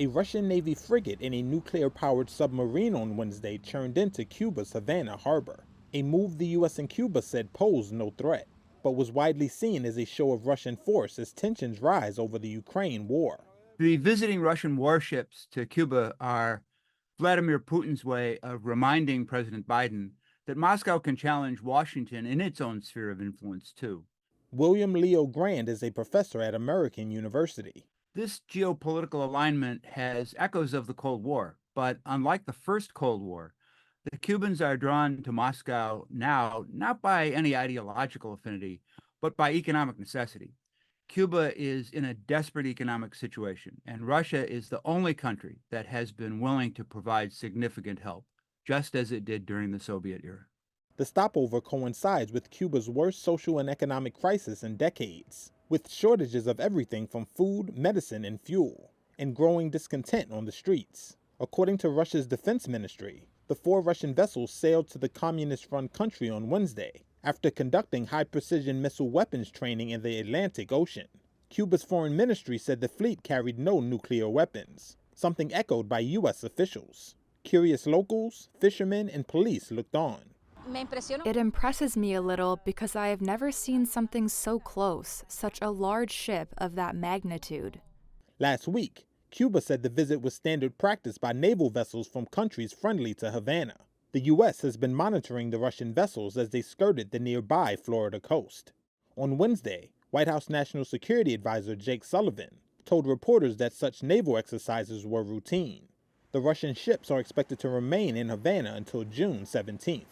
A Russian Navy frigate and a nuclear-powered submarine on Wednesday churned into Cuba's Havana harbor, a move the US and Cuba said posed no threat, but was widely seen as a show of Russian force as tensions rise over the Ukraine war. The visiting Russian warships to Cuba are Vladimir Putin's way of reminding President Biden that Moscow can challenge Washington in its own sphere of influence, too. William Leo Grand is a professor at American University. This geopolitical alignment has echoes of the Cold War, but unlike the first Cold War, the Cubans are drawn to Moscow now not by any ideological affinity, but by economic necessity. Cuba is in a desperate economic situation, and Russia is the only country that has been willing to provide significant help, just as it did during the Soviet era. The stopover coincides with Cuba's worst social and economic crisis in decades, with shortages of everything from food, medicine, and fuel, and growing discontent on the streets. According to Russia's defense ministry, the 4 Russian vessels sailed to the communist-run country on Wednesday after conducting high-precision missile weapons training in the Atlantic Ocean. Cuba's foreign ministry said the fleet carried no nuclear weapons, something echoed by U.S. officials. Curious locals, fishermen, and police looked on. It impresses me a little because I have never seen something so close, such a large ship of that magnitude. Last week, Cuba said the visit was standard practice by naval vessels from countries friendly to Havana. The U.S. has been monitoring the Russian vessels as they skirted the nearby Florida coast. On Wednesday, White House National Security Advisor Jake Sullivan told reporters that such naval exercises were routine. The Russian ships are expected to remain in Havana until June 17th.